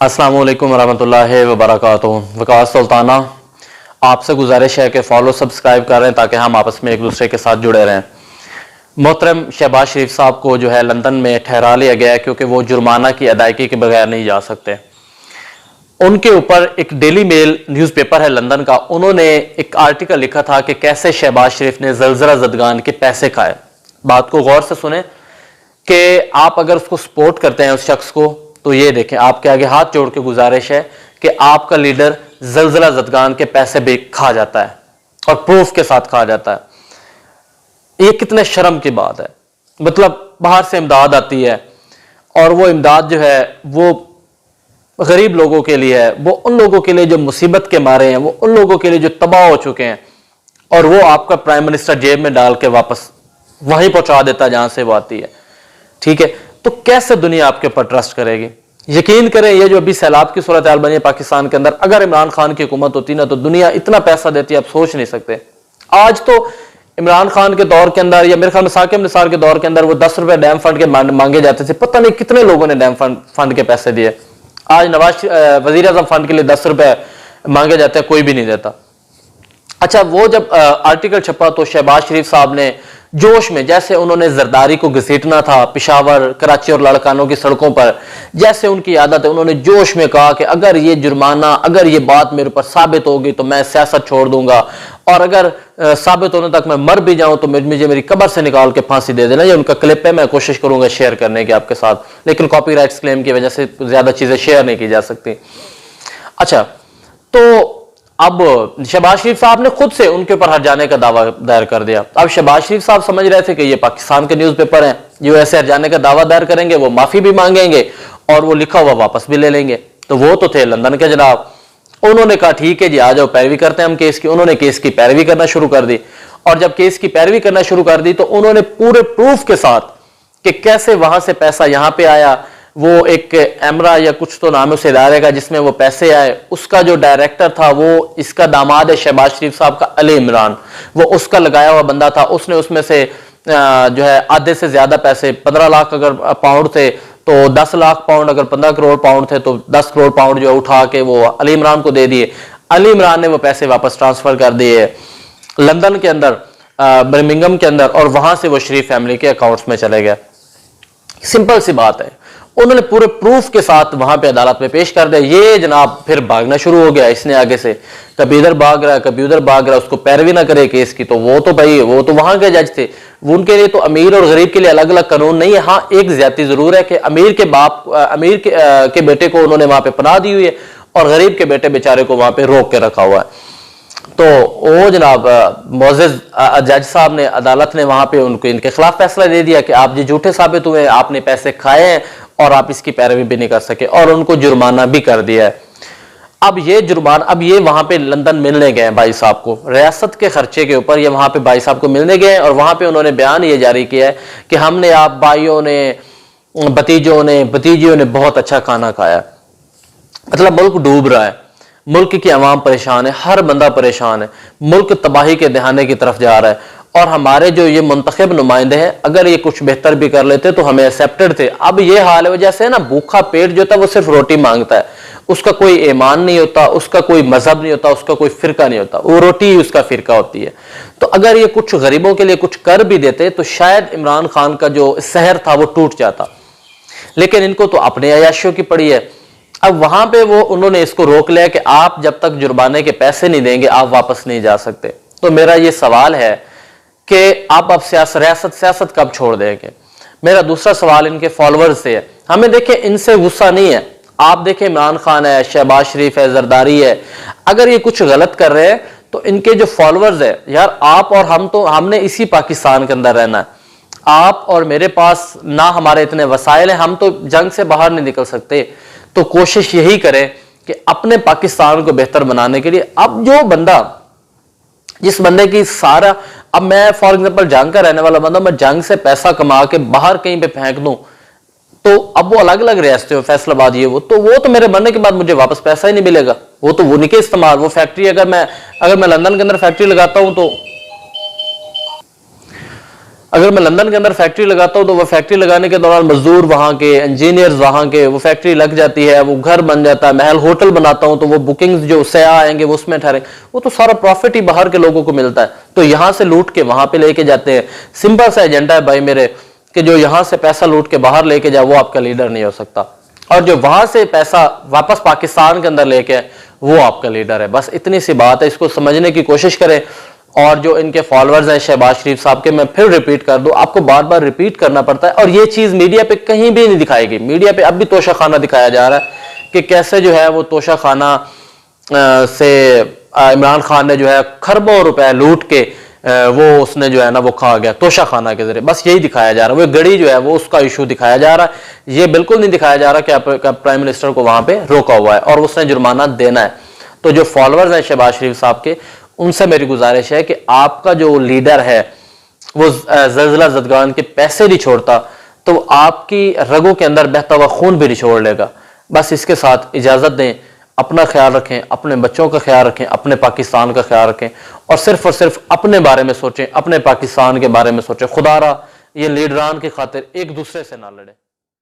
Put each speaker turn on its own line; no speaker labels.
अस्सलाम वालेकुम रहमतुल्लाहि व बरकातुहू। वकास सुल्ताना, आपसे गुजारिश है कि फॉलो सब्सक्राइब कर रहे हैं ताकि हम आपस में एक दूसरे के साथ जुड़े रहें। मोहतरम शहबाज शरीफ साहब को जो है लंदन में ठहरा लिया गया है क्योंकि वो जुर्माना की अदायगी के बगैर नहीं जा सकते। उनके ऊपर एक डेली मेल न्यूज़पेपर है लंदन का, उन्होंने एक आर्टिकल लिखा था कि कैसे शहबाज शरीफ ने ज़लज़ला ज़दगान के पैसे खाए। बात को गौर से सुने कि आप अगर उसको सपोर्ट करते हैं उस शख्स को, तो ये देखें, आपके आगे हाथ जोड़ के गुजारिश है कि आपका लीडर ज़लज़ला ज़दगान के पैसे भी खा जाता है और प्रूफ के साथ खा जाता है। ये कितने शर्म की बात है। मतलब बाहर से इमदाद आती है और वो इमदाद जो है वो गरीब लोगों के लिए है, वो उन लोगों के लिए जो मुसीबत के मारे हैं, वो उन लोगों के लिए जो तबाह हो चुके हैं, और वो आपका प्राइम मिनिस्टर जेब में डाल के वापस वहीं पहुंचा देता है जहां से वो आती है। ठीक है, तो कैसे दुनिया आपके ऊपर ट्रस्ट करेगी? यकीन करें, ये जो अभी सैलाब की सूरत हाल बनी है पाकिस्तान के अंदर, अगर इमरान खान की हुकूमत होती ना तो दुनिया इतना पैसा देती है आप सोच नहीं सकते। आज तो इमरान खान के दौर के अंदर या मेरे ख्याल में साकिब निसार के दौर के अंदर वो 10 रुपए डैम फंड के मांगे जाते थे, पता नहीं कितने लोगों ने डैम फंड के पैसे दिए। आज नवाज वजीर आजम फंड के लिए 10 रुपए मांगे जाते हैं, कोई भी नहीं देता। अच्छा, वो जब आर्टिकल छपा तो शहबाज शरीफ साहब ने जोश में, जैसे उन्होंने जरदारी को घसीटना था पिशावर, कराची और लड़कानों की सड़कों पर, जैसे उनकी आदत है, उन्होंने जोश में कहा कि अगर ये जुर्माना, अगर ये बात मेरे ऊपर साबित होगी तो मैं सियासत छोड़ दूंगा, और अगर साबित होने तक मैं मर भी जाऊं तो मुझे मेरी कब्र से निकाल के फांसी दे देना। ये उनका क्लिप है, मैं कोशिश करूंगा शेयर करने की आपके साथ, लेकिन कॉपीराइट्स क्लेम की वजह से ज्यादा चीजें शेयर नहीं की जा सकती। अच्छा, तो अब शहबाज शरीफ साहब ने खुद से उनके ऊपर हट जाने का दावा दायर कर दिया। अब शहबाज शरीफ साहब समझ रहे थे कि ये पाकिस्तान के न्यूज़पेपर हैं, जो ऐसे हट जाने का दावा दायर करेंगे, वो माफी भी मांगेंगे और वो लिखा हुआ वापस भी ले लेंगे। तो वो तो थे लंदन के जनाब, उन्होंने कहा ठीक है जी, आ जाओ, पैरवी करते हैं हम केस की। उन्होंने केस की पैरवी करना शुरू कर दी, और जब केस की पैरवी करना शुरू कर दी तो उन्होंने पूरे प्रूफ के साथ कि कैसे वहां से पैसा यहां पे आया, वो एक एमरा या कुछ तो नाम है उस इदारे का जिसमें वो पैसे आए, उसका जो डायरेक्टर था वो इसका दामाद है शहबाज शरीफ साहब का, अली इमरान, वो उसका लगाया हुआ बंदा था। उसने उसमें से जो है आधे से ज्यादा पैसे, 15 लाख अगर पाउंड थे तो 10 लाख पाउंड, अगर 15 करोड़ पाउंड थे तो 10 करोड़ पाउंड जो उठा के वो अली इमरान को दे दिए। अली इमरान ने वो पैसे वापस ट्रांसफर कर दिए लंदन के अंदर, बर्मिंघम के अंदर, और वहां से वो शरीफ फैमिली के अकाउंट्स में चले गए। सिंपल सी बात है, उन्होंने पूरे प्रूफ के साथ वहां पे अदालत में पेश कर दिया। ये जनाब फिर भागना शुरू हो गया, इसने आगे से कभी इधर भाग रहा है कभी उधर भाग रहा है, उसको पैरवी ना करे केस की। तो वो तो भाई वो तो वहां के जज थे, वो उनके लिए तो अमीर और गरीब के लिए अलग अलग कानून नहीं है। हाँ, एक ज्यादती जरूर है कि अमीर के बाप, अमीर के बेटे को उन्होंने वहां पे पनाह दी हुई है और गरीब के बेटे बेचारे को वहां पे रोक के रखा हुआ है। तो वो जनाब मोअज़्ज़ज़ जज साहब ने, अदालत ने वहां पे उनको इनके खिलाफ फैसला दे दिया कि आप जी झूठे साबित हुए, आपने पैसे खाए हैं और आप इसकी पैरवी भी नहीं कर सके, और उनको जुर्माना भी कर दिया है। अब ये जुर्माना, अब ये वहां पे लंदन मिलने गए भाई साहब को, रियासत के खर्चे के ऊपर ये वहां पे भाई साहब को मिलने गए, और वहां पे उन्होंने बयान ये जारी किया है कि हमने, आप भाइयों ने, भतीजों ने, भतीजियों ने बहुत अच्छा खाना खाया। मतलब मुल्क डूब रहा है, मुल्क की आवाम परेशान है, हर बंदा परेशान है, मुल्क तबाही के दहाने की तरफ जा रहा है, और हमारे जो ये मुंतखब नुमाइंदे हैं अगर ये कुछ बेहतर भी कर लेते तो हमें एक्सेप्टेड थे। अब ये हाल है, वजह से ना भूखा पेट जो था वो सिर्फ रोटी मांगता है, उसका कोई ईमान नहीं होता, उसका कोई मजहब नहीं होता, उसका कोई फिरका नहीं होता, वो रोटी ही उसका फिरका होती है। तो अगर ये कुछ गरीबों के लिए कुछ कर भी देते तो शायद इमरान खान का जो सहर था वो टूट जाता, लेकिन इनको तो अपने अयाशियों की पड़ी है। अब वहां पे वो उन्होंने इसको रोक लिया कि आप जब तक जुर्माने के पैसे नहीं देंगे आप वापस नहीं जा सकते। तो मेरा ये सवाल है कि आप अब सियासत कब छोड़ देंगे? मेरा दूसरा सवाल इनके फॉलोअर्स से है। हमें देखें, इनसे गुस्सा नहीं है। आप देखें, इमरान खान है, शहबाज शरीफ है, जरदारी है, अगर ये कुछ गलत कर रहे हैं तो इनके जो फॉलोअर्स है, यार आप और हम, तो हमने इसी पाकिस्तान के अंदर रहना है। आप और मेरे पास ना हमारे इतने वसाइल हैं, हम तो जंग से बाहर नहीं निकल सकते। तो कोशिश यही करें कि अपने पाकिस्तान को बेहतर बनाने के लिए, अब जो बंदा, जिस बंदे की सारा, अब मैं फॉर एग्जांपल जंग का रहने वाला बंदा, मैं जंग से पैसा कमा के बाहर कहीं पे फेंक दूं तो अब वो अलग अलग रियासतें, फैसलाबाद, ये वो तो मेरे मरने के बाद मुझे वापस पैसा ही नहीं मिलेगा। वो तो वो नहीं के इस्तेमाल, वो फैक्ट्री अगर मैं लंदन के अंदर फैक्ट्री लगाता हूं तो अगर मैं लंदन के अंदर फैक्ट्री लगाता हूँ तो वो फैक्ट्री लगाने के दौरान मजदूर वहां के, इंजीनियर्स वहां के, वो फैक्ट्री लग जाती है, वो घर बन जाता है, महल होटल बनाता हूँ तो वो बुकिंग्स जो सयाह आएंगे वो उसमें ठहरे, वो तो सारा प्रॉफिट ही बाहर के लोगों को मिलता है। तो यहां से लूट के वहां पे लेके जाते हैं। सिंपल सा एजेंडा है भाई मेरे, कि जो यहां से पैसा लूट के बाहर लेके जाए वो आपका लीडर नहीं हो सकता, और जो वहां से पैसा वापस पाकिस्तान के अंदर लेके वो आपका लीडर है। बस इतनी सी बात है, इसको समझने की कोशिश करें। और जो इनके फॉलोअर्स हैं शहबाज शरीफ साहब के, मैं फिर रिपीट कर दूं, आपको बार बार रिपीट करना पड़ता है, और ये चीज मीडिया पे कहीं भी नहीं दिखाएगी। मीडिया पे अब भी तोशा खाना दिखाया जा रहा है कि कैसे जो है वो तोशा खाना से इमरान खान ने जो है खरबों रुपए लूट के वो उसने जो है ना वो खा गया तोशा खाना के जरिए। बस यही दिखाया जा रहा है, वो गड़ी जो है वो उसका इशू दिखाया जा रहा है। ये बिल्कुल नहीं दिखाया जा रहा कि आप प्राइम मिनिस्टर को वहां पे रोका हुआ है और उसने जुर्माना देना है। तो जो फॉलोअर्स हैं शहबाज शरीफ साहब के, उनसे मेरी गुजारिश है कि आपका जो लीडर है वो ज़लज़ला ज़दगान के पैसे नहीं छोड़ता तो आपकी रगों के अंदर बहता हुआ खून भी निचोड़ लेगा। बस इसके साथ इजाजत दें, अपना ख्याल रखें, अपने बच्चों का ख्याल रखें, अपने पाकिस्तान का ख्याल रखें, और सिर्फ अपने बारे में सोचें, अपने पाकिस्तान के बारे में सोचें। खुदारा ये लीडरान की खातिर एक दूसरे से ना लड़े।